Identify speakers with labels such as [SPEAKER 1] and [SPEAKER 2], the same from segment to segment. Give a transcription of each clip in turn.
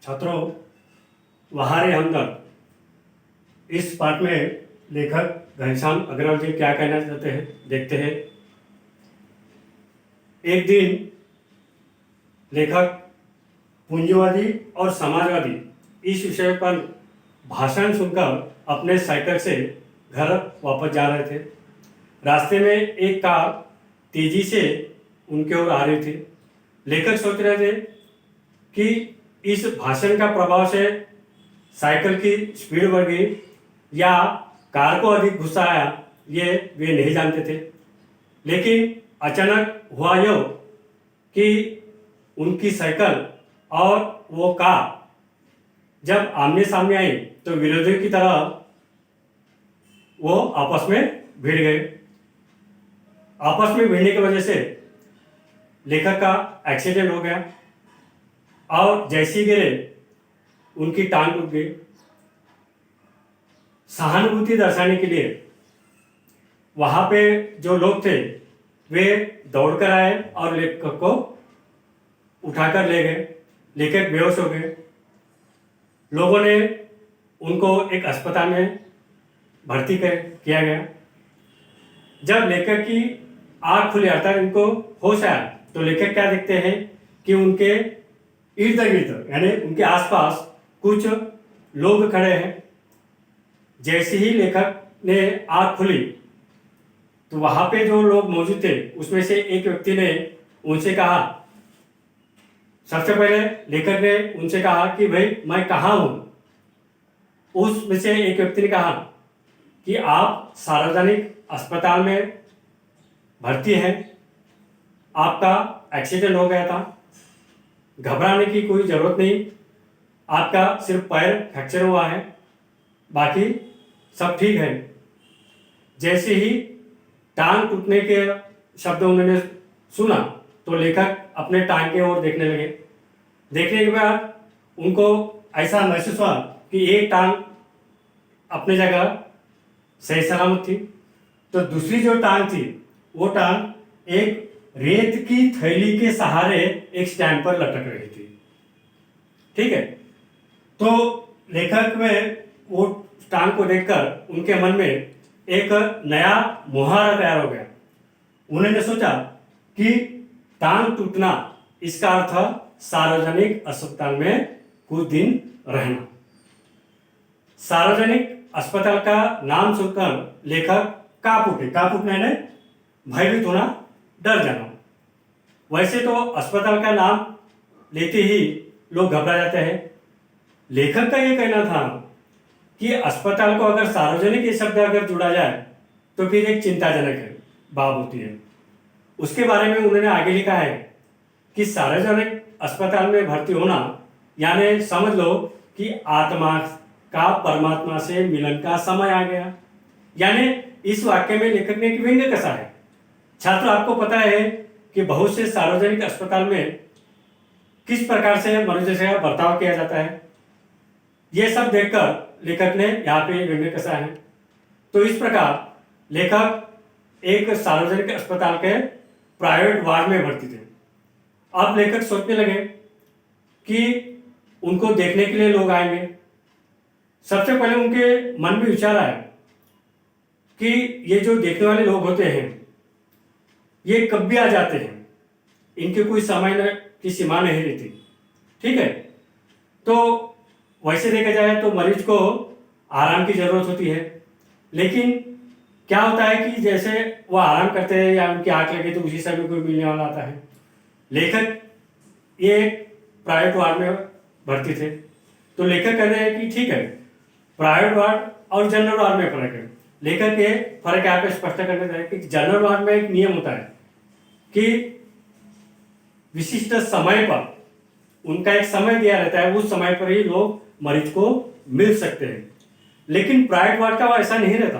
[SPEAKER 1] छात्रों, वहारे हमदर्द इस पाठ में लेखक घनश्याम अग्रवाल जी क्या कहना चाहते हैं देखते हैं। एक दिन लेखक पूंजीवादी और समाजवादी इस विषय पर भाषण सुनकर अपने साइकिल से घर वापस जा रहे थे। रास्ते में एक कार तेजी से उनके ओर आ रही थी। लेखक सोच रहे थे कि इस भाषण का प्रभाव से साइकिल की स्पीड बढ़ गई या कार को अधिक गुस्सा आया, ये वे नहीं जानते थे। लेकिन अचानक हुआ यह कि उनकी साइकिल और वो कार जब आमने सामने आई तो विरोधियों की तरह वो आपस में भिड़ गए। आपस में भिड़ने की वजह से लेखक का एक्सीडेंट हो गया और जैसे ही गिरे उनकी टांग टूट गई। सहानुभूति दर्शाने के लिए वहां पे जो लोग थे वे दौड़कर आए और लेखक को उठाकर ले गए। लेखक बेहोश हो गए। लोगों ने उनको एक अस्पताल में भर्ती किया गया। जब लेखक की आँख खुली अर्थात इनको होश आया तो लेखक क्या देखते हैं कि उनके इर्द गिर्द यानी उनके आसपास कुछ लोग खड़े हैं। जैसे ही लेखक ने आँख खुली तो वहां पे जो लोग मौजूद थे उसमें से एक व्यक्ति ने उनसे कहा, सबसे पहले लेखक ने उनसे कहा कि भाई मैं कहाँ हूं। उसमें से एक व्यक्ति ने कहा कि आप सार्वजनिक अस्पताल में भर्ती हैं, आपका एक्सीडेंट हो गया था, घबराने की कोई जरूरत नहीं, आपका सिर्फ पैर फ्रैक्चर हुआ है, बाकी सब ठीक है। जैसे ही टांग टूटने के शब्द उन्होंने सुना तो लेखक अपने टांग की ओर देखने लगे। देखने के बाद उनको ऐसा महसूस हुआ कि एक टांग अपनी जगह सही सलामत थी, तो दूसरी जो टांग थी वो टांग एक रेत की थैली के सहारे एक स्टैंड पर लटक रही थी। ठीक है, तो लेखक में वो टांग को देखकर उनके मन में एक नया मुहावरा तैयार हो गया। उन्होंने सोचा कि टांग टूटना इसका अर्थ सार्वजनिक अस्पताल में कुछ दिन रहना। सार्वजनिक अस्पताल का नाम सुनकर लेखक कांप उठे यानी भयभीत होना, डर जाना। वैसे तो अस्पताल का नाम लेते ही लोग घबरा जाते हैं। लेखक का ये कहना था कि अस्पताल को अगर सार्वजनिक ये शब्द अगर जुड़ा जाए तो फिर एक चिंताजनक बात होती है। उसके बारे में उन्होंने आगे लिखा है कि सार्वजनिक अस्पताल में भर्ती होना यानी समझ लो कि आत्मा का परमात्मा से मिलन का समय आ गया। यानी इस वाक्य में लेखक ने एक व्यंग्य कसा है। छात्र, आपको पता है कि बहुत से सार्वजनिक अस्पताल में किस प्रकार से मनुष्य से बर्ताव किया जाता है, यह सब देखकर लेखक ने यहाँ पे व्यंग्य कसा है। तो इस प्रकार लेखक एक सार्वजनिक अस्पताल के प्राइवेट वार्ड में भर्ती थे। अब लेखक सोचने लगे कि उनको देखने के लिए लोग आएंगे। सबसे पहले उनके मन में विचार आया कि ये जो देखने वाले लोग होते हैं ये कब भी आ जाते हैं, इनके कोई समय की सीमा नहीं रहती। ठीक है, तो वैसे देखा जाए तो मरीज को आराम की जरूरत होती है, लेकिन क्या होता है कि जैसे वो आराम करते हैं या उनकी आंख लगे तो उसी समय कोई मिलने वाला आता है। लेखक ये प्राइवेट वार्ड में भर्ती थे, तो लेखक कह रहे हैं कि ठीक है, प्राइवेट वार्ड और जनरल वार्ड में फर्क है। लेखक ये फर्क यहाँ पे स्पष्ट करना चाहे कि जनरल वार्ड में एक नियम होता है कि विशिष्ट समय पर उनका एक समय दिया रहता है, उस समय पर ही लोग मरीज को मिल सकते हैं। लेकिन प्राइवेट वार्ड का ऐसा नहीं रहता।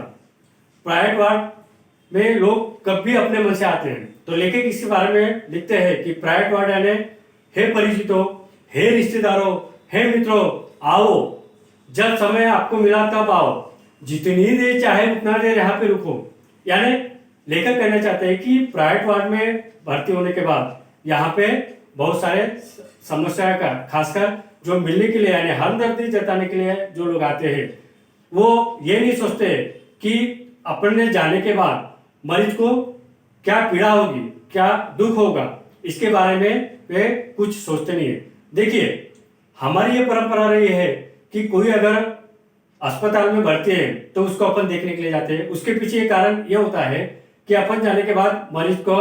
[SPEAKER 1] प्राइवेट वार्ड में लोग कब भी अपने मन से आते हैं। तो लेखक इसके बारे में लिखते हैं कि प्राइवेट वार्ड यानी हे परिचितों, हे रिश्तेदारों, हे मित्रों, आओ, जब समय आपको मिला तब आओ, जितनी देर चाहे उतना देर यहाँ पे रुको। यानी लेखक कहना चाहते हैं कि प्राइवेट वार्ड में भर्ती होने के बाद यहाँ पे बहुत सारे समस्या का, खासकर जो मिलने के लिए यानी हमदर्दी जताने के लिए जो लोग आते हैं, वो ये नहीं सोचते कि अपने जाने के बाद मरीज को क्या पीड़ा होगी, क्या दुख होगा, इसके बारे में वे कुछ सोचते नहीं है। देखिए, हमारी ये परंपरा रही है कि कोई अगर अस्पताल में भर्ती है तो उसको अपन देखने के लिए जाते हैं। उसके पीछे एक कारण ये होता है कि अपन जाने के बाद मरीज को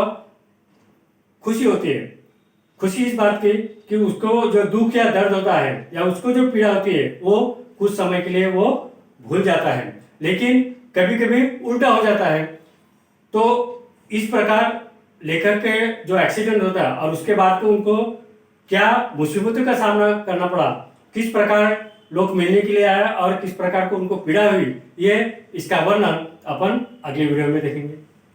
[SPEAKER 1] खुशी होती है। खुशी इस बात की कि उसको जो दुख या दर्द होता है या उसको जो पीड़ा होती है वो कुछ समय के लिए वो भूल जाता है। लेकिन कभी कभी उल्टा हो जाता है। तो इस प्रकार लेखक के जो एक्सीडेंट होता है और उसके बाद तो उनको क्या मुसीबतों का सामना करना पड़ा, किस प्रकार लोग मिलने के लिए आए और किस प्रकार को उनको पीड़ा हुई, ये इसका वर्णन अपन अगले वीडियो में देखेंगे।